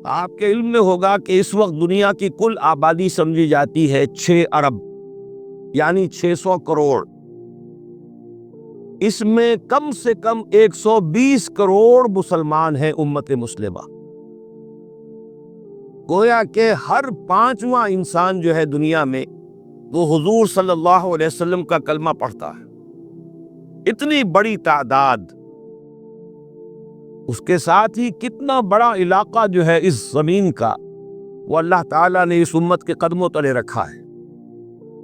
آپ کے علم میں ہوگا کہ اس وقت دنیا کی کل آبادی سمجھی جاتی ہے 6 ارب، یعنی 600 کروڑ۔ اس میں کم سے کم 120 کروڑ مسلمان ہیں امت مسلمہ۔ گویا کہ ہر 5واں انسان جو ہے دنیا میں وہ حضور صلی اللہ علیہ وسلم کا کلمہ پڑھتا ہے۔ اتنی بڑی تعداد، اس کے ساتھ ہی کتنا بڑا علاقہ جو ہے اس زمین کا وہ اللہ تعالیٰ نے اس امت کے قدموں تلے رکھا ہے۔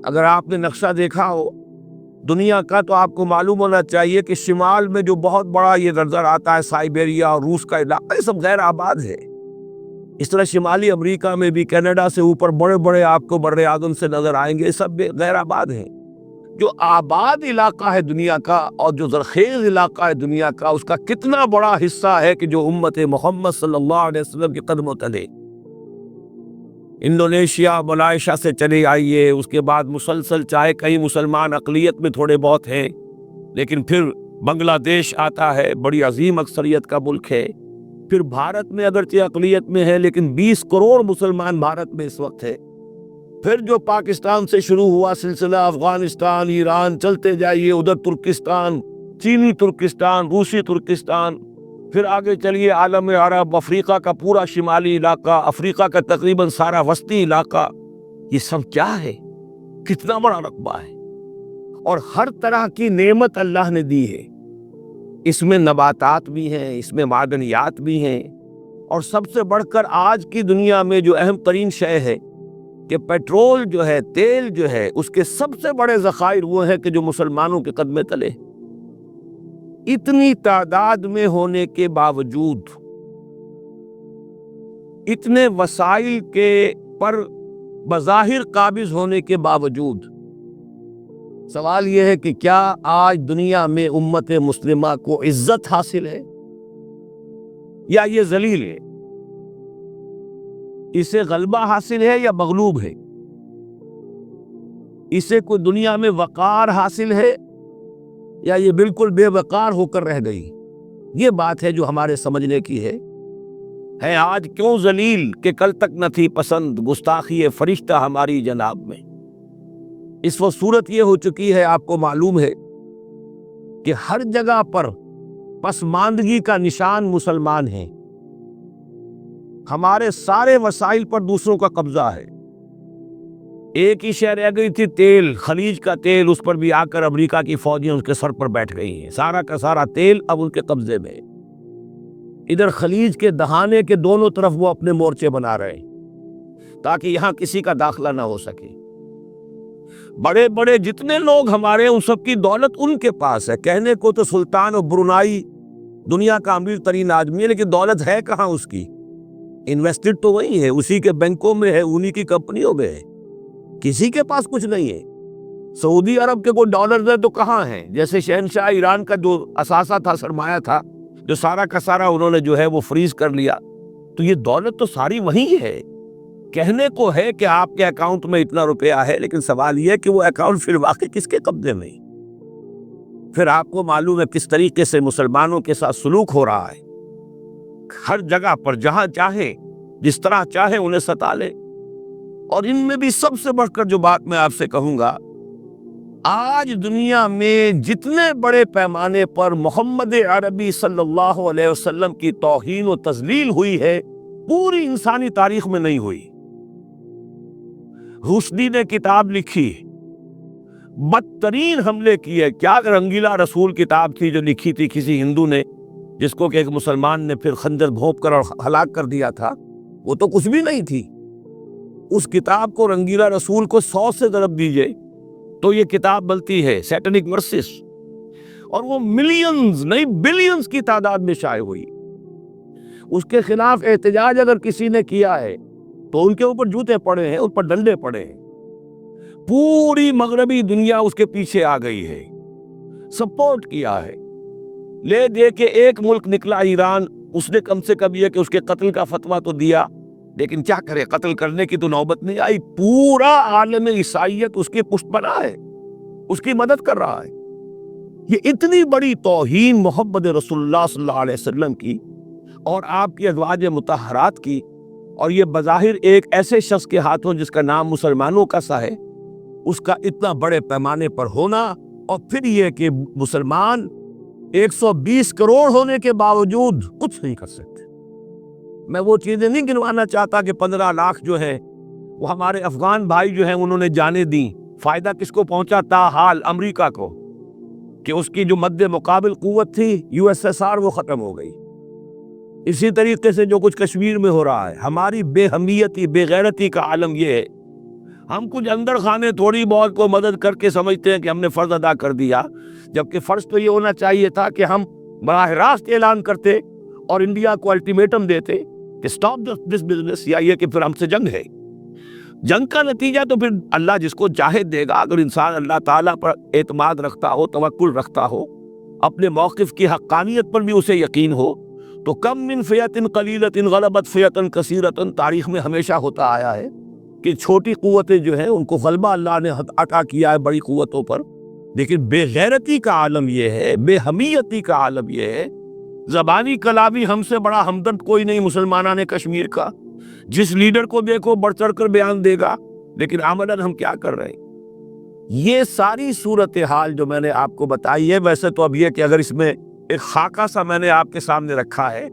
اگر آپ نے نقشہ دیکھا ہو دنیا کا تو آپ کو معلوم ہونا چاہیے کہ شمال میں جو بہت بڑا یہ نظر آتا ہے سائبیریا اور روس کا علاقہ، یہ سب غیر آباد ہے۔ اس طرح شمالی امریکہ میں بھی کینیڈا سے اوپر بڑے بڑے آپ کو بر اعظم سے نظر آئیں گے، یہ سب غیر آباد ہیں۔ جو آباد علاقہ ہے دنیا کا اور جو زرخیز علاقہ ہے دنیا کا، اس کا کتنا بڑا حصہ ہے کہ جو امت محمد صلی اللہ علیہ وسلم کے قدموں تلے۔ انڈونیشیا، ملائیشیا سے چلے آئیے، اس کے بعد مسلسل چاہے کئی مسلمان اقلیت میں تھوڑے بہت ہیں، لیکن پھر بنگلہ دیش آتا ہے، بڑی عظیم اکثریت کا ملک ہے۔ پھر بھارت میں اگرچہ اقلیت میں ہے لیکن 20 کروڑ مسلمان بھارت میں اس وقت ہے۔ پھر جو پاکستان سے شروع ہوا سلسلہ، افغانستان، ایران، چلتے جائیے ادھر ترکستان، چینی ترکستان، روسی ترکستان، پھر آگے چلیے عالم عرب، افریقہ کا پورا شمالی علاقہ، افریقہ کا تقریباً سارا وسطی علاقہ، یہ سب کیا ہے؟ کتنا بڑا رقبہ ہے، اور ہر طرح کی نعمت اللہ نے دی ہے۔ اس میں نباتات بھی ہیں، اس میں معدنیات بھی ہیں، اور سب سے بڑھ کر آج کی دنیا میں جو اہم ترین شے ہے کہ پیٹرول جو ہے، تیل جو ہے، اس کے سب سے بڑے ذخائر وہ ہیں کہ جو مسلمانوں کے قدمے تلے۔ اتنی تعداد میں ہونے کے باوجود، اتنے وسائل کے پر بظاہر قابض ہونے کے باوجود، سوال یہ ہے کہ کیا آج دنیا میں امت مسلمہ کو عزت حاصل ہے یا یہ ذلیل ہے؟ اسے غلبہ حاصل ہے یا مغلوب ہے؟ اسے کوئی دنیا میں وقار حاصل ہے یا یہ بالکل بے وقار ہو کر رہ گئی؟ یہ بات ہے جو ہمارے سمجھنے کی ہے آج کیوں ذلیل کہ کل تک نہ تھی پسند، گستاخی فرشتہ ہماری جناب میں۔ اس وقت صورت یہ ہو چکی ہے، آپ کو معلوم ہے کہ ہر جگہ پر پسماندگی کا نشان مسلمان ہیں۔ ہمارے سارے وسائل پر دوسروں کا قبضہ ہے۔ ایک ہی شے رہ گئی تھی، تیل، خلیج کا تیل، اس پر بھی آ کر امریکہ کی فوجیں اس کے سر پر بیٹھ گئی ہیں۔ سارا کا سارا تیل اب ان کے قبضے میں۔ ادھر خلیج کے دہانے کے دونوں طرف وہ اپنے مورچے بنا رہے ہیں تاکہ یہاں کسی کا داخلہ نہ ہو سکے۔ بڑے بڑے جتنے لوگ ہمارے، ان سب کی دولت ان کے پاس ہے۔ کہنے کو تو سلطان اور برونائی دنیا کا امیر ترین آدمی ہے، لیکن دولت ہے کہاں اس کی؟ انویسٹڈ تو وہی ہے، اسی کے بینکوں میں ہے، انہی کی کمپنیوں میں ہے، کسی کے پاس کچھ نہیں ہے۔ سعودی عرب کے کوئی ڈالرز ہے تو کہاں ہیں؟ جیسے شہنشاہ ایران کا جو اثاثہ تھا، سرمایہ تھا، جو سارا کا سارا انہوں نے جو ہے وہ فریز کر لیا، تو یہ دولت تو ساری وہی ہے۔ کہنے کو ہے کہ آپ کے اکاؤنٹ میں اتنا روپیہ ہے، لیکن سوال یہ ہے کہ وہ اکاؤنٹ پھر واقعی کس کے قبضے میں؟ پھر آپ کو معلوم ہے کس طریقے سے مسلمانوں کے ساتھ سلوک ہو رہا ہے۔ ہر جگہ پر جہاں چاہے، جس طرح چاہے انہیں ستا لے۔ اور ان میں بھی سب سے بڑھ کر جو بات میں آپ سے کہوں گا، آج دنیا میں جتنے بڑے پیمانے پر محمد عربی صلی اللہ علیہ وسلم کی توہین و تذلیل ہوئی ہے، پوری انسانی تاریخ میں نہیں ہوئی۔ رشدی نے کتاب لکھی، بدترین حملے کیے۔ کیا رنگیلا رسول کتاب تھی جو لکھی تھی کسی ہندو نے، جس کو کہ ایک مسلمان نے پھر خنجر بھونپ کر اور ہلاک کر دیا تھا، وہ تو کچھ بھی نہیں تھی۔ اس کتاب کو رنگیلا رسول کو 100 سے ضرب دیجئے تو یہ کتاب بنتی ہے، سیٹنک ورسز، اور وہ ملینز نہیں بلینز کی تعداد میں شائع ہوئی۔ اس کے خلاف احتجاج اگر کسی نے کیا ہے تو ان کے اوپر جوتے پڑے ہیں، ان پر ڈنڈے پڑے ہیں۔ پوری مغربی دنیا اس کے پیچھے آ گئی ہے، سپورٹ کیا ہے۔ لے دے کے ایک ملک نکلا ایران، اس نے کم سے کم یہ کہ اس کے قتل کا فتویٰ تو دیا، لیکن کیا کرے، قتل کرنے کی تو نوبت نہیں آئی۔ پورا عالم عیسائیت اس کی پشت بنا ہے، اس کی مدد کر رہا ہے۔ یہ اتنی بڑی توہین محمد رسول اللہ صلی اللہ علیہ وسلم کی اور آپ کی ازواج مطہرات کی، اور یہ بظاہر ایک ایسے شخص کے ہاتھوں جس کا نام مسلمانوں کا سا ہے، اس کا اتنا بڑے پیمانے پر ہونا، اور پھر یہ کہ مسلمان 120 کروڑ ہونے کے باوجود کچھ نہیں کر سکتے۔ میں وہ چیزیں نہیں گنوانا چاہتا کہ 15 لاکھ جو ہے وہ ہمارے افغان بھائی جو ہیں انہوں نے جانیں دیں، فائدہ کس کو پہنچا؟ تاحال امریکہ کو، کہ اس کی جو مد مقابل قوت تھی USSR وہ ختم ہو گئی۔ اسی طریقے سے جو کچھ کشمیر میں ہو رہا ہے، ہماری بے حمیتی، بے غیرتی کا عالم یہ ہے، ہم کچھ اندر خانے تھوڑی بہت کو مدد کر کے سمجھتے ہیں کہ ہم نے فرض ادا کر دیا، جبکہ فرض تو یہ ہونا چاہیے تھا کہ ہم براہ راست اعلان کرتے اور انڈیا کو الٹیمیٹم دیتے کہ سٹاپ دس بزنس، یا یہ کہ پھر ہم سے جنگ ہے۔ جنگ کا نتیجہ تو پھر اللہ جس کو چاہے دے گا۔ اگر انسان اللہ تعالیٰ پر اعتماد رکھتا ہو، توکل رکھتا ہو، اپنے موقف کی حقانیت پر بھی اسے یقین ہو، تو کم من فیۃ قلیلۃ غلبت فیۃ کثیرۃ، تاریخ میں ہمیشہ ہوتا آیا ہے کہ چھوٹی قوتیں جو ہیں ان کو غلبہ اللہ نے عطا کیا ہے بڑی قوتوں پر، لیکن بے غیرتی کا عالم یہ ہے، بے حمیتی کا عالم یہ ہے۔ زبانی کلابی ہم سے بڑا ہمدرد کوئی نہیں مسلمانان کشمیر کا، جس لیڈر کو دیکھو بڑھ چڑھ کر بیان دے گا، لیکن عملاً ہم کیا کر رہے ہیں؟ یہ ساری صورتحال جو میں نے آپ کو بتائی ہے، ویسے تو اب یہ کہ اگر اس میں ایک خاکہ سا میں نے آپ کے سامنے رکھا ہے،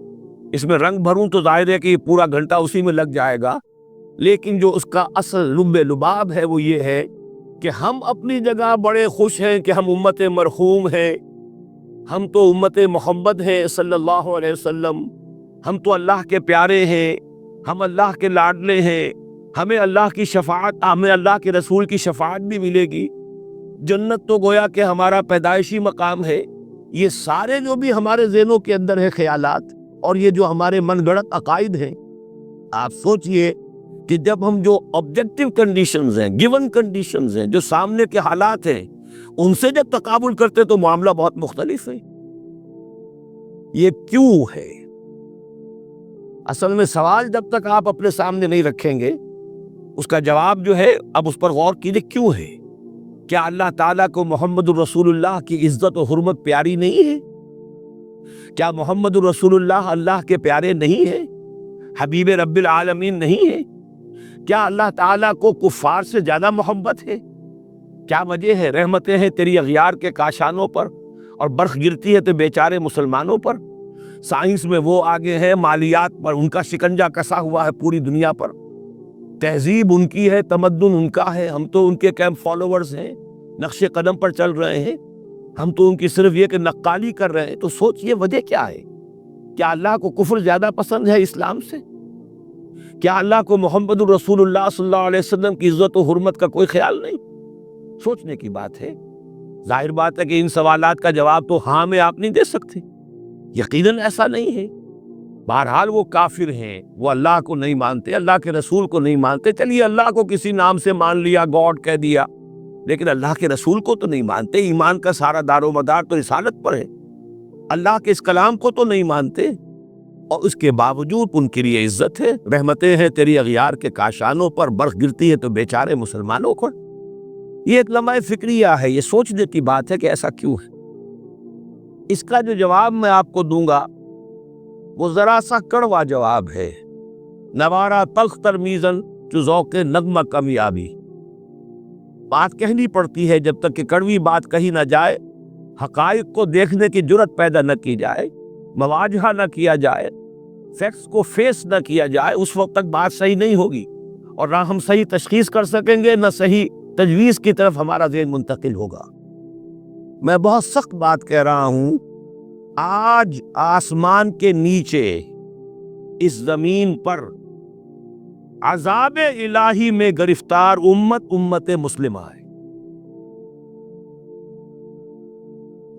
اس میں رنگ بھروں تو ظاہر ہے کہ یہ پورا گھنٹہ اسی میں لگ جائے گا، لیکن جو اس کا اصل لب لباب ہے وہ یہ ہے کہ ہم اپنی جگہ بڑے خوش ہیں کہ ہم امت مرحوم ہیں، ہم تو امت محمد ہیں صلی اللہ علیہ وسلم، ہم تو اللہ کے پیارے ہیں، ہم اللہ کے لاڈلے ہیں، ہمیں اللہ کی شفاعت، ہمیں اللہ کے رسول کی شفاعت بھی ملے گی، جنت تو گویا کہ ہمارا پیدائشی مقام ہے۔ یہ سارے جو بھی ہمارے ذہنوں کے اندر ہے خیالات، اور یہ جو ہمارے من گڑت عقائد ہیں، آپ سوچئے کہ جب ہم جو آبجیکٹیو کنڈیشنز ہیں، گیون کنڈیشنز ہیں، جو سامنے کے حالات ہیں، ان سے جب تقابل کرتے تو معاملہ بہت مختلف ہے۔ یہ کیوں ہے؟ اصل میں سوال جب تک آپ اپنے سامنے نہیں رکھیں گے، اس کا جواب جو ہے اب اس پر غور کیجیے، کیوں ہے؟ کیا اللہ تعالیٰ کو محمد الرسول اللہ کی عزت و حرمت پیاری نہیں ہے؟ کیا محمد الرسول اللہ اللہ کے پیارے نہیں ہیں؟ حبیب رب العالمین نہیں ہے؟ کیا اللہ تعالیٰ کو کفار سے زیادہ محبت ہے؟ کیا وجہ ہے؟ رحمتیں ہیں تیری اغیار کے کاشانوں پر، اور برف گرتی ہے تو بیچارے مسلمانوں پر۔ سائنس میں وہ آگے ہیں، مالیات پر ان کا شکنجہ کسا ہوا ہے پوری دنیا پر، تہذیب ان کی ہے، تمدن ان کا ہے، ہم تو ان کے کیمپ فالوورز ہیں، نقش قدم پر چل رہے ہیں، ہم تو ان کی صرف یہ کہ نقالی کر رہے ہیں۔ تو سوچئے وجہ کیا ہے؟ کیا اللہ کو کفر زیادہ پسند ہے اسلام سے؟ کیا اللہ کو محمد الرسول اللہ صلی اللہ علیہ وسلم کی عزت و حرمت کا کوئی خیال نہیں؟ سوچنے کی بات ہے۔ ظاہر بات ہے کہ ان سوالات کا جواب تو ہاں میں آپ نہیں دے سکتے، یقیناً ایسا نہیں ہے۔ بہرحال وہ کافر ہیں، وہ اللہ کو نہیں مانتے، اللہ کے رسول کو نہیں مانتے، چلیے اللہ کو کسی نام سے مان لیا، گاڈ کہہ دیا، لیکن اللہ کے رسول کو تو نہیں مانتے۔ ایمان کا سارا دار و مدار تو رسالت پر ہے، اللہ کے اس کلام کو تو نہیں مانتے، اور اس کے باوجود ان کے لیے عزت ہے، رحمتیں ہیں تیری اغیار کے کاشانوں پر، برف گرتی ہے تو بیچارے مسلمانوں پر۔ یہ ایک لمحہ فکریہ ہے، یہ سوچنے کی بات ہے کہ ایسا کیوں ہے۔ اس کا جو جواب میں آپ کو دوں گا وہ ذرا سا کڑوا جواب ہے، نوارا تلخ ترمیزن جو ذوق نغمہ کمیابی۔ بات کہنی پڑتی ہے جب تک کہ کڑوی بات کہی نہ جائے، حقائق کو دیکھنے کی جرت پیدا نہ کی جائے، مواجہہ نہ کیا جائے، فیکٹس کو فیس نہ کیا جائے، اس وقت تک بات صحیح نہیں ہوگی، اور نہ ہم صحیح تشخیص کر سکیں گے، نہ صحیح تجویز کی طرف ہمارا ذہن منتقل ہوگا۔ میں بہت سخت بات کہہ رہا ہوں، آج آسمان کے نیچے اس زمین پر عذاب الہی میں گرفتار امت مسلمہ ہے۔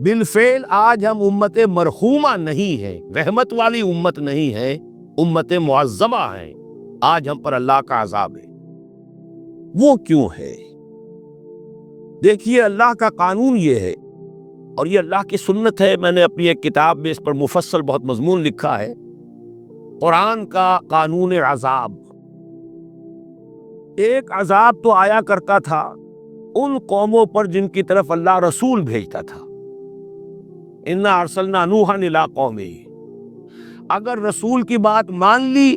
بالفعل آج ہم امت مرحومہ نہیں ہے، رحمت والی امت نہیں ہے، امت معذبہ ہے۔ آج ہم پر اللہ کا عذاب ہے۔ وہ کیوں ہے؟ دیکھیے، اللہ کا قانون یہ ہے، اور یہ اللہ کی سنت ہے۔ میں نے اپنی ایک کتاب میں اس پر مفصل بہت مضمون لکھا ہے، قرآن کا قانون عذاب۔ ایک عذاب تو آیا کرتا تھا ان قوموں پر جن کی طرف اللہ رسول بھیجتا تھا، اِنَّا أَرْسَلْنَا نُوحًا إِلَىٰ قَوْمِهِ۔ اگر رسول کی بات مان لی